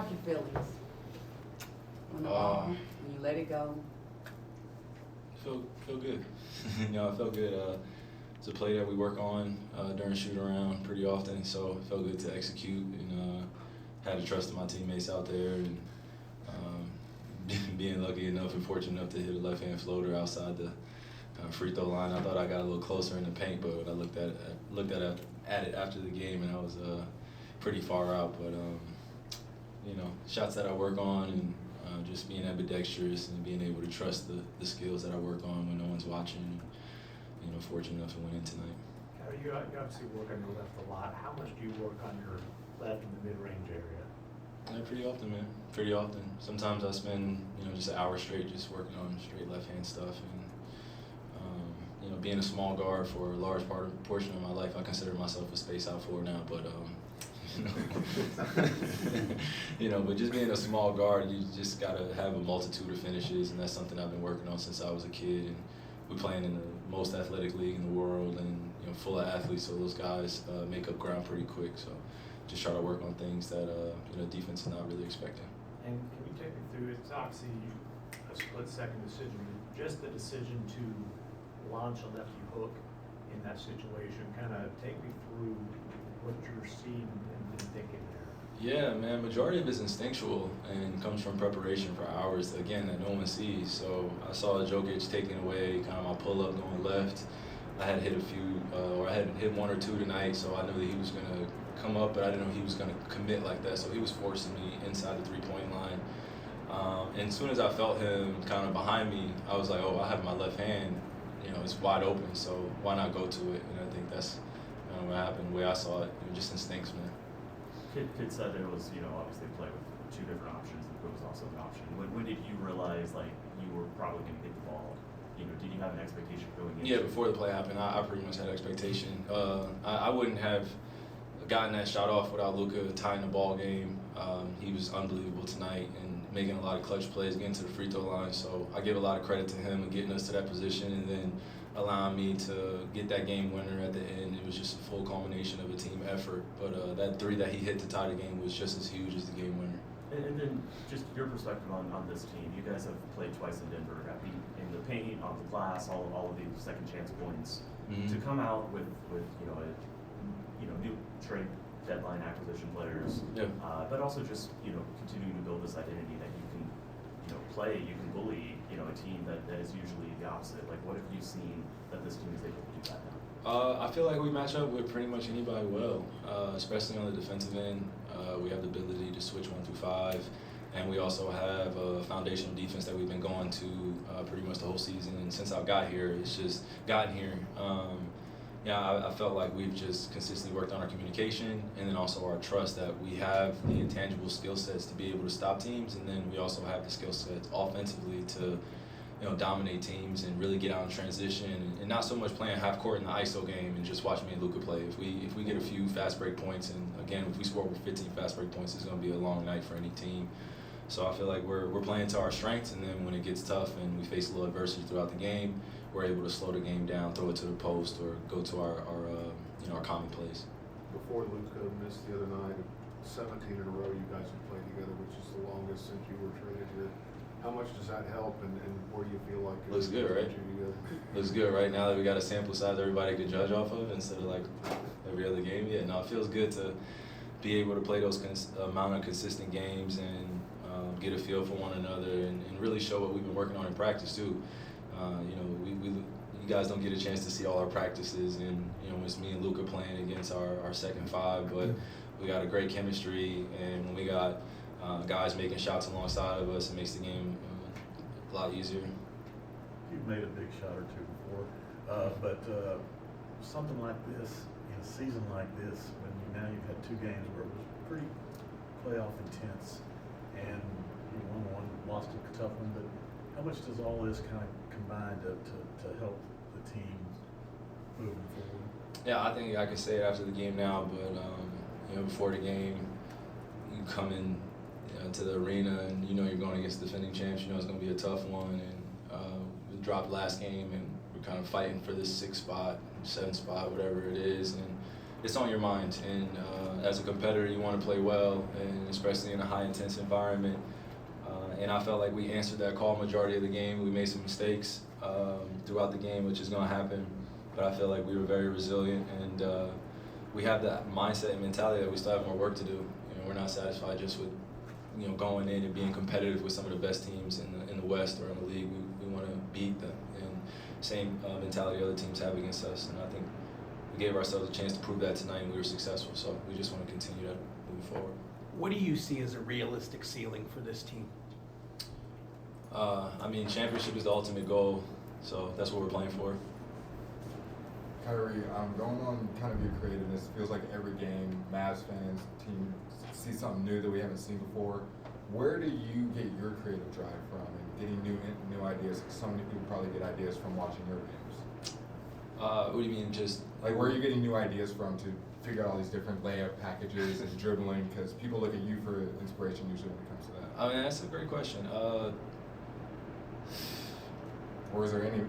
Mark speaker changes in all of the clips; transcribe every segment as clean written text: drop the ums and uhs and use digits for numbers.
Speaker 1: describe your feelings when the ball, when you let it go.
Speaker 2: Feel good. I felt good. It's a play that we work on during shoot around pretty often, so it felt good to execute and had to trust my teammates out there and being lucky enough and fortunate enough to hit a left-hand floater outside the free throw line. I thought I got a little closer in the paint, but I looked at it after the game and I was pretty far out. But shots that I work on and just being ambidextrous and being able to trust the skills that I work on when no one's watching. And, fortunate enough to win in tonight.
Speaker 3: You obviously work on your left a lot. How much do you work on your left in the mid-range area?
Speaker 2: Yeah, pretty often, man. Pretty often. Sometimes I spend, just an hour straight just working on straight left-hand stuff. And, being a small guard for a large portion of my life, I consider myself a space out forward now. But, but just being a small guard, you just got to have a multitude of finishes, and that's something I've been working on since I was a kid. And we're playing in the most athletic league in the world, and full of athletes, so those guys make up ground pretty quick. So just try to work on things that defense is not really expecting.
Speaker 3: And can you take me through? It's obviously a split-second decision. Just the decision to launch a lefty hook in that situation. Kind of take me through what you're seeing and thinking there.
Speaker 2: Yeah, man, majority of it's instinctual and comes from preparation for hours, again, that no one sees. So I saw Jokic taking away kind of my pull-up going left. I had hit a few, or I had hit one or two tonight, so I knew that he was going to come up, but I didn't know he was going to commit like that. So he was forcing me inside the three-point line. And as soon as I felt him kind of behind me, I was like, oh, I have my left hand, it's wide open, so why not go to it? And I think that's what happened, the way I saw it, just instincts, man.
Speaker 4: Kid said it was, obviously play with two different options, and it was also an option. When did you realize, you were probably going to hit the ball? Did you have an expectation going in?
Speaker 2: Yeah, before the play happened, I pretty much had expectation. I wouldn't have gotten that shot off without Luka tying the ball game. He was unbelievable tonight and making a lot of clutch plays, getting to the free throw line. So I give a lot of credit to him and getting us to that position and then allowing me to get that game winner at the end. It was just a full culmination of a team effort. But that three that he hit to tie the game was just as huge as the game winner.
Speaker 4: And then just your perspective on this team. You guys have played twice in Denver, got beat in the paint, on the glass, all of these second chance points.
Speaker 2: Mm-hmm.
Speaker 4: To come out with new trade deadline acquisition players,
Speaker 2: yeah.
Speaker 4: But also just continuing to build this identity that you can play, you can bully a team that is usually the opposite. What have you seen that this team is able to do that now?
Speaker 2: I feel like we match up with pretty much anybody well, especially on the defensive end. We have the ability to switch 1 through 5, and we also have a foundational defense that we've been going to pretty much the whole season. And since I've got here, it's just gotten here. I felt like we've just consistently worked on our communication and then also our trust that we have the intangible skill sets to be able to stop teams, and then we also have the skill sets offensively to dominate teams and really get out in transition and not so much playing half court in the ISO game and just watch me and Luka play. If we get a few fast break points, and again, if we score over 15 fast break points, it's going to be a long night for any team. So I feel like we're playing to our strengths, and then when it gets tough and we face a little adversity throughout the game, we're able to slow the game down, throw it to the post, or go to our common plays.
Speaker 5: Before Luka missed the other night, 17 in a row you guys have played together, which is the longest since you were traded here. How much does that help, and where do you feel like it
Speaker 2: looks good, right? Looks good, right? Now that we got a sample size everybody could judge off of instead of every other game. Yeah, no, it feels good to be able to play those amount of consistent games and get a feel for one another and really show what we've been working on in practice too. You guys don't get a chance to see all our practices, and it's me and Luka playing against our second five, but we got a great chemistry, and when we got guys making shots alongside of us, it makes the game a lot easier.
Speaker 6: You've made a big shot or two before, but something like this, in a season like this, when you've had 2 games where it was pretty playoff intense, and you won one, lost a tough one, but how much does all this kind of combine to help the team moving forward?
Speaker 2: Yeah, I think I can say it after the game now, but before the game, you come in to the arena and you're going against defending champs. It's going to be a tough one, and we dropped last game, and we're kind of fighting for this 6th spot, 7th spot, whatever it is, and it's on your mind. And as a competitor, you want to play well, and especially in a high-intense environment. And I felt like we answered that call majority of the game. We made some mistakes throughout the game, which is going to happen. But I feel like we were very resilient, and we have that mindset and mentality that we still have more work to do. We're not satisfied just with going in and being competitive with some of the best teams in the West or in the league. We want to beat them, and same mentality other teams have against us. And I think we gave ourselves a chance to prove that tonight, and we were successful. So we just want to continue that moving forward.
Speaker 1: What do you see as a realistic ceiling for this team?
Speaker 2: Championship is the ultimate goal, so that's what we're playing for.
Speaker 7: Kyrie, going on kind of your creativeness, it feels like every game, Mavs fans, team see something new that we haven't seen before. Where do you get your creative drive from and getting new ideas? So many people probably get ideas from watching your games.
Speaker 2: What do you mean, just
Speaker 7: like where are you getting new ideas from to figure out all these different layup packages and dribbling? Because people look at you for inspiration usually when it comes to that.
Speaker 2: That's a great question.
Speaker 7: Or is anybody?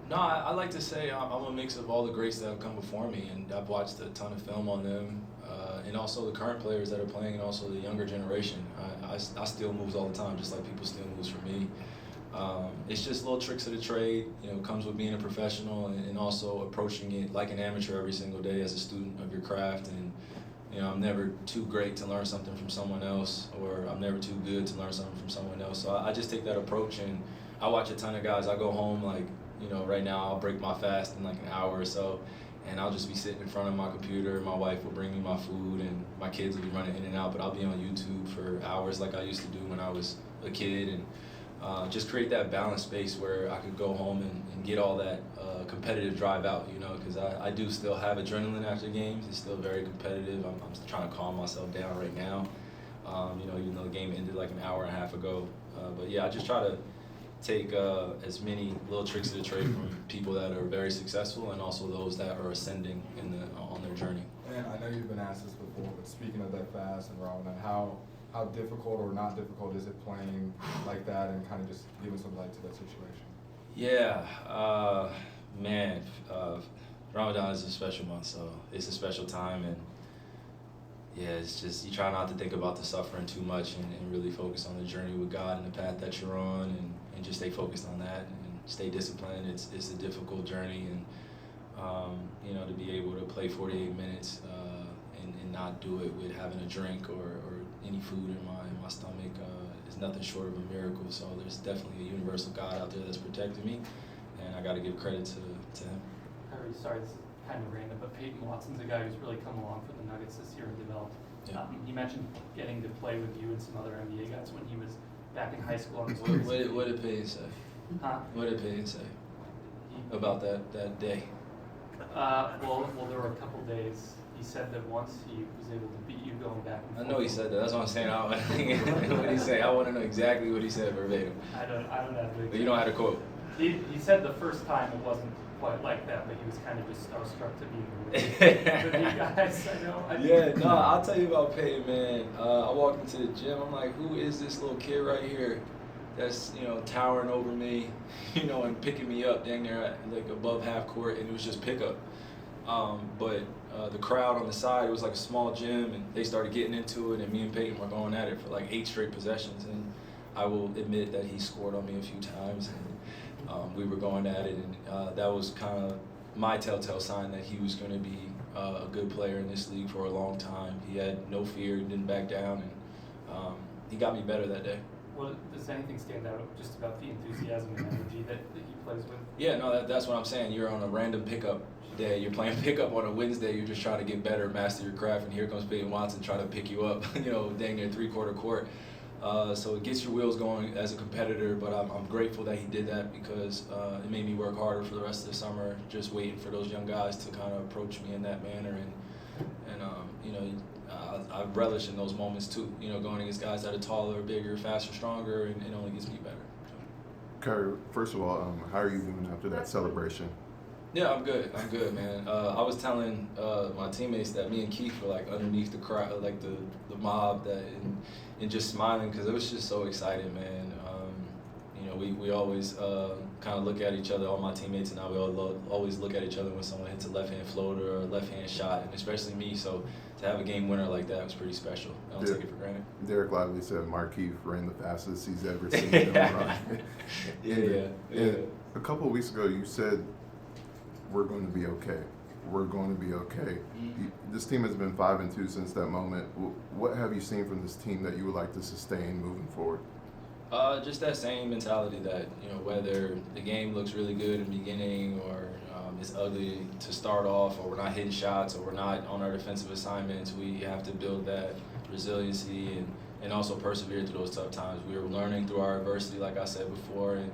Speaker 2: No, I like to say I'm a mix of all the greats that have come before me, and I've watched a ton of film on them, and also the current players that are playing, and also the younger generation. I steal moves all the time, just like people steal moves from me. It's just little tricks of the trade, comes with being a professional and also approaching it like an amateur every single day as a student of your craft. And I'm never too great to learn something from someone else, or I'm never too good to learn something from someone else. So I just take that approach, and I watch a ton of guys. I go home right now I'll break my fast in like an hour or so, and I'll just be sitting in front of my computer. My wife will bring me my food, and my kids will be running in and out, but I'll be on YouTube for hours like I used to do when I was a kid, and just create that balanced space where I could go home and get all that competitive drive out, because I do still have adrenaline after games. It's still very competitive. I'm trying to calm myself down right now, even though the game ended like an hour and a half ago. But yeah, I just try to take as many little tricks of the trade from people that are very successful, and also those that are ascending on their journey.
Speaker 7: And I know you've been asked this before, but speaking of that fast and raw, and how difficult or not difficult is it playing like that and kind of just giving some light to that situation?
Speaker 2: Yeah, man, Ramadan is a special month, so it's a special time, and yeah, it's just you try not to think about the suffering too much and really focus on the journey with God and the path that you're on, and just stay focused on that and stay disciplined. It's a difficult journey, and to be able to play 48 minutes and not do it with having a drink or any food in my stomach is nothing short of a miracle. So there's definitely a universal God out there that's protecting me, and I got to give credit to him.
Speaker 8: Kyrie, sorry, this is kind of random, but Peyton Watson's a guy who's really come along for the Nuggets this year and developed.
Speaker 2: Yeah.
Speaker 8: He mentioned getting to play with you and some other NBA guys when he was back in high school.
Speaker 2: What did Peyton say?
Speaker 8: Huh?
Speaker 2: What did Peyton say about that day?
Speaker 8: Well, there were a couple days. He said that once he was able to beat you going back and forth.
Speaker 2: I know he said that. That's what I'm saying. What did he say? I want to know exactly what he said verbatim.
Speaker 8: I don't have the.
Speaker 2: But you don't have to quote.
Speaker 8: He said the first time it wasn't quite like that, but he was kind of just starstruck to be with you guys. I know.
Speaker 2: I'll tell you about Peyton, man. I walked into the gym. I'm like, who is this little kid right here that's towering over me, and picking me up dang near at, like above half court, and it was just pickup. But the crowd on the side, it was like a small gym, and they started getting into it, and me and Peyton were going at it for like 8 straight possessions, and I will admit that he scored on me a few times, and we were going at it, and that was kind of my telltale sign that he was going to be a good player in this league for a long time. He had no fear, didn't back down, and he got me better that day.
Speaker 8: Well, does anything stand out just about the enthusiasm and energy that he plays with?
Speaker 2: Yeah, no, that's what I'm saying. You're on a random pickup day. You're playing pickup on a Wednesday. You're just trying to get better, master your craft, and here comes Peyton Watson trying to pick you up, dang near 3/4 court. So it gets your wheels going as a competitor, but I'm grateful that he did that because it made me work harder for the rest of the summer, just waiting for those young guys to kind of approach me in that manner. And I relish in those moments too, going against guys that are taller, bigger, faster, stronger, and it only gets me better.
Speaker 9: Kyrie, first of all, how are you doing after that celebration?
Speaker 2: Yeah, I'm good, man. I was telling my teammates that me and Keith were like underneath the crowd, like the mob, and just smiling because it was just so exciting, man. We always kind of look at each other, all my teammates and I, we all always look at each other when someone hits a left-hand floater or a left-hand shot, and especially me. So to have a game winner like that was pretty special. I don't take it for granted.
Speaker 9: Derek Lively said Markeith ran the fastest he's ever seen him run.
Speaker 2: Yeah.
Speaker 9: And a couple of weeks ago, you said, we're going to be okay. We're going to be okay. This team has been 5-2 since that moment. What have you seen from this team that you would like to sustain moving forward?
Speaker 2: Just that same mentality that, whether the game looks really good in the beginning or it's ugly to start off, or we're not hitting shots, or we're not on our defensive assignments, we have to build that resiliency and also persevere through those tough times. We are learning through our adversity, like I said before, and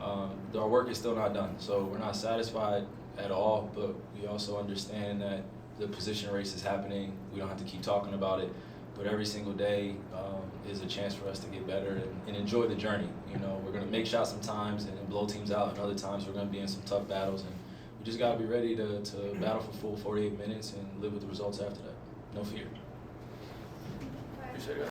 Speaker 2: our work is still not done. So we're not satisfied at all, but we also understand that the position race is happening. We don't have to keep talking about it, but every single day is a chance for us to get better and enjoy the journey. We're going to make shots sometimes and then blow teams out, and other times we're going to be in some tough battles, and we just got to be ready to battle for full 48 minutes and live with the results after that. No fear.